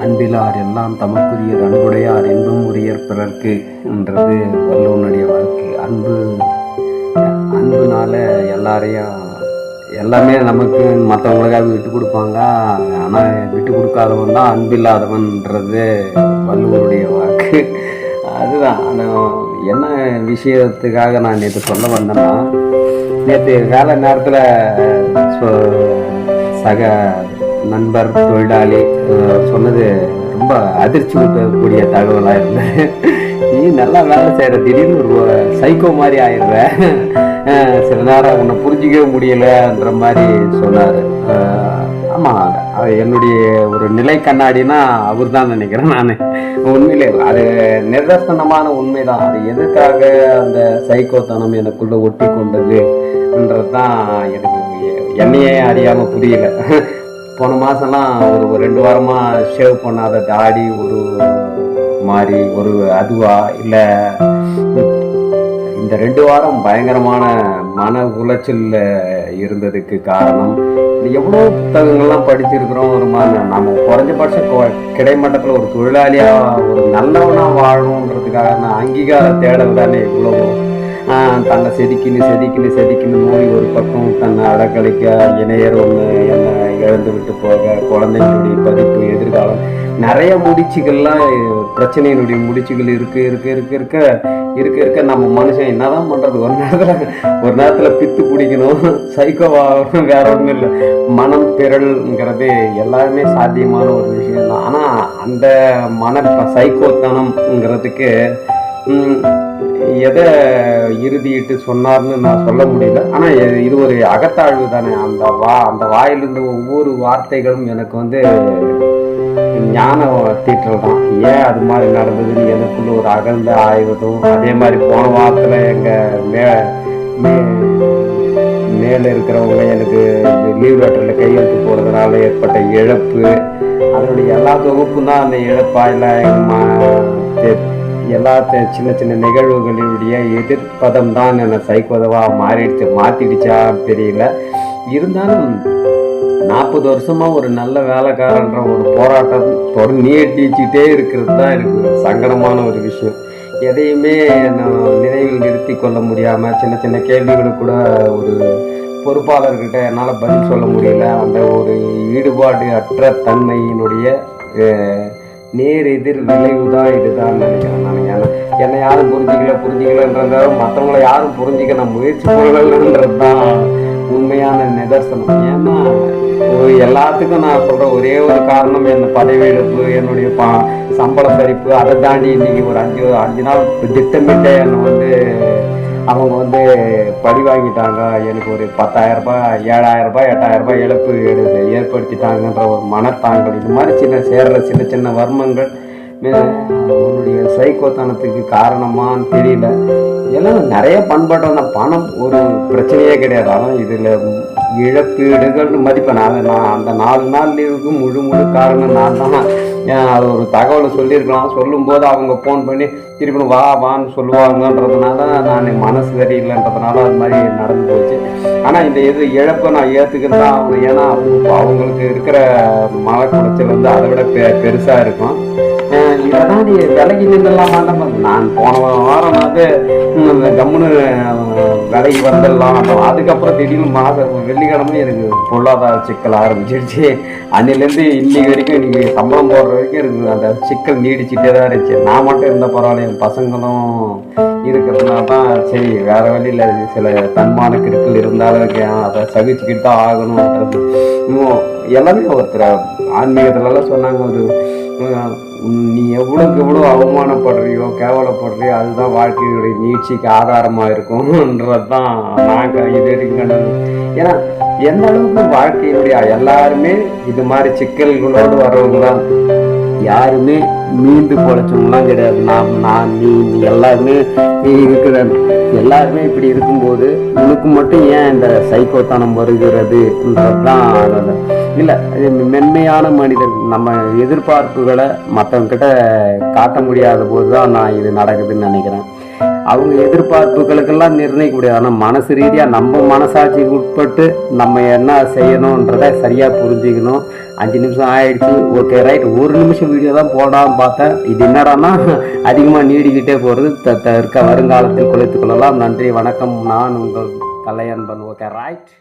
அன்பிலார் எல்லாம் தமக்குரியர் அன்புடையார் இன்பம் உரியர் பிறர்க்கு என்றது வள்ளுவனுடைய வாழ்க்கை. அன்புனால எல்லாமே நமக்கு மற்றவங்களுக்காக விட்டு கொடுப்பாங்க. ஆனால் விட்டு கொடுக்காதவன் தான் அன்பில்லாதவன்றது வள்ளுவனுடைய வாக்கு. அதுதான் என்ன விஷயத்துக்காக நான் நேற்று சொல்ல வந்தேன்னா, நேற்று வேலை நேரத்தில் சக நண்பர் தொழிலாளி சொன்னது ரொம்ப அதிர்ச்சி ஊட்டக்கூடிய தகவலாக இருந்தது. நீ நல்லா வேலை செய்கிற, திடீர்னு ஒரு சைக்கோ மாதிரி ஆயிடுற, சில நேரம் உன்னை புரிஞ்சிக்கவே முடியலன்ற மாதிரி சொன்னார். ஆமாம், என்னுடைய ஒரு நிலை கண்ணாடினா அவர் தான் நினைக்கிறேன். நான் உண்மையிலே அது நிதர்சனமான உண்மைதான். அது எதுக்காக அந்த சைக்கோத்தனம் எனக்குள்ளே ஒட்டி கொண்டதுன்றது தான் எனக்கு என்னையே அறியாமல் புரியல. போன மாதம்லாம் ஒரு 2 வாரமாக ஷேவ் பண்ணாத தாடி ஒரு மாதிரி ஒரு அதுவா இல்லை, இந்த 2 வாரம் பயங்கரமான மன உளைச்சல் இருந்ததுக்கு காரணம், எவ்வளோ புத்தகங்கள்லாம் படிச்சிருக்கிறோம். ஒரு நம்ம குறைஞ்சபட்சம் கிடைமட்டத்தில் ஒரு தொழிலாளியாக ஒரு நல்லவனாக வாழணுன்றதுக்காக அங்கீகார தேடல் தானே இவ்வளவோ. தன்னை செதுக்கின்னு நோய் ஒரு பக்கம், தன்னை அடக்கழிக்க இணையர் ஒன்று என்ன இழந்து விட்டு போக, குழந்தைங்களுடைய பதிப்பு, எதிர்காலம், நிறைய முடிச்சுகள்லாம் பிரச்சனையினுடைய முடிச்சுகள் இருக்க நம்ம மனுஷன் என்னதான் பண்றது? ஒரு நேரத்தில் பித்து பிடிக்கணும், சைக்கோவாக வேற ஒன்றும் இல்லை. மனம் பிறல்ங்கிறது எல்லாருமே சாத்தியமான ஒரு விஷயம் தான். ஆனால் அந்த சைக்கோத்தனம்ங்கிறதுக்கு எதை இறுதிட்டு சொன்னார்னு நான் சொல்ல முடியல. ஆனால் இது ஒரு அகத்தாழ்வு தானே. அந்த வாயிலிருந்து ஒவ்வொரு வார்த்தைகளும் எனக்கு ஞான தீற்றல் தான். ஏன் அது மாதிரி நடந்ததுன்னு எனக்குள்ள ஒரு அகழ்ந்த ஆய்வதும், அதே மாதிரி போன வாரத்தில் எங்கள் மேலே இருக்கிறவங்க எனக்கு லீவ் லெட்டரில் கையெழுத்து போடுறதுனால ஏற்பட்ட இழப்பு, அதனுடைய எல்லா தொகுப்பும் தான் அந்த இழப்பா இல்லை எல்லா சின்ன நிகழ்வுகளினுடைய எதிர்ப்பதம் தான் என்னை சைக்கோதவாக மாற்றிடுச்சா தெரியல. இருந்தாலும் 40 வருஷமாக ஒரு நல்ல வேலைக்காரன்ற ஒரு போராட்டம் தொடர்ந்து நீட்டிச்சுட்டே இருக்கிறது தான் எனக்கு சங்கடமான ஒரு விஷயம். எதையுமே நான் நினைவில் நிறுத்தி கொள்ள முடியாமல் சின்ன கேள்விகளுக்கு கூட ஒரு பொறுப்பாளர்கிட்ட என்னால் பதில் சொல்ல முடியல. அந்த ஒரு ஈடுபாடு அற்ற தன்மையினுடைய நேர் எதிர் விளைவு தான் இதுதான் நினைக்கிறேன் நான். என்னை யாரும் புரிஞ்சிக்கலன்றதால மற்றவங்களை யாரும் புரிஞ்சிக்க நான் முயற்சி பண்ணலன்றது தான் உண்மையான நிதர்சனம். ஏன்னா எல்லாத்துக்கும் நான் சொல்கிற ஒரே ஒரு காரணம், என் பதவி இழப்பு, என்னுடைய சம்பள சரிப்பு. அதை தாண்டி இன்னைக்கு ஒரு 5 நாள் திட்டமிட்ட என்னை அவங்க படி வாங்கிட்டாங்க. எனக்கு ஒரு 10,000 ரூபாய், 7,000 ரூபாய், 8,000 ரூபாய் இழப்பு ஏற்படுத்திட்டாங்கன்ற ஒரு மனத்தாங்கல். இது மாதிரி சேர்ற சின்ன வர்மங்கள் உன்னுடைய சைக்கோத்தனத்துக்கு காரணமான்னு தெரியல. எல்லாம் நிறைய பண்பாட்டான பணம் ஒரு பிரச்சனையே கிடையாது. ஆனால் இதில் இழப்பீடுகள்னு மதிப்பேன். நான் அந்த 4 நாள் லீவுக்கு முழு காரணம் நான் தான். அது ஒரு தகவலை சொல்லியிருக்கலாம். சொல்லும்போது அவங்க ஃபோன் பண்ணி திருப்பி வான்னு சொல்லுவாங்கன்றதுனால நான் மனசு சரியில்லைன்றதுனால அது மாதிரி நடந்து போச்சு. ஆனால் இந்த இழப்பை நான் ஏற்றுக்கிறது தான் ஆகணும். ஏன்னா அவங்களுக்கு இருக்கிற மன குறைச்சல் அதை விட பெருசாக இருக்கும். இதெல்லாம் நீ விலகி நின்றலாம் வேண்டாம். நான் போன வாரம் கம்முன்னு விலகி வந்துடலாம். அதுக்கப்புறம் திடீர்னு வெள்ளிக்கிழமை எனக்கு பொருளாதார சிக்கல் ஆரம்பிச்சிருச்சு. அன்னிலேருந்து இன்னைக்கு வரைக்கும் இன்னைக்கு சம்பளம் போடுற வரைக்கும் எனக்கு அந்த சிக்கல் நீடிச்சுட்டே தான் இருந்துச்சு. நான் மட்டும் இருந்தால் பரவாயில்ல, என் பசங்களும் இருக்கிறதுனால தான் சரி, வேற வழியில் சில தன்மான கிருக்கள் இருந்தாலும் அதை சகிச்சுக்கிட்டு தான் ஆகணும்ன்றது. எல்லாமே ஒருத்தர் ஆன்மீகத்துலலாம் சொன்னாங்க, நீ எவ்வளோக்கு எவ்வளோ அவமானப்படுறியோ கேவலப்படுறியோ அதுதான் வாழ்க்கையுடைய நீட்சிக்கு ஆதாரமாக இருக்கும்ன்றது தான் நான் இது வரைக்கும். ஏன்னா எந்த அளவுக்கு வாழ்க்கையினுடைய எல்லாருமே இது மாதிரி சிக்கல்களோடு வரவங்க தான். யாருமே மீண்டு பொழைச்சவங்களாம் கிடையாது. நான் நீ எல்லாருமே எல்லாருமே இப்படி இருக்கும்போது உனக்கு மட்டும் ஏன் இந்த சைக்கோத்தனம் வருகிறதுன்றது தான். இல்லை, மென்மையான மனிதர் நம்ம எதிர்பார்ப்புகளை மற்றவங்கிட்ட காட்ட முடியாத போது தான் நான் இது நடக்குதுன்னு நினைக்கிறேன். அவங்க எதிர்பார்ப்புகளுக்கெல்லாம் நிர்ணயிக்க முடியாது. ஆனால் மனசு ரீதியாக நம்ம மனசாட்சிக்கு உட்பட்டு நம்ம என்ன செய்யணுன்றதை சரியாக புரிஞ்சுக்கணும். 5 நிமிஷம் ஆயிடுச்சு, ஓகே ரைட். 1 நிமிஷம் வீடியோ தான் போடாமல் பார்த்தேன். இது என்னடான்னா அதிகமாக நீடிக்கிட்டே போகிறது. இருக்க வருங்காலத்தில் குறைத்துக் கொள்ளலாம். நன்றி, வணக்கம். நான் உங்கள் கலையன்பன். Okay right.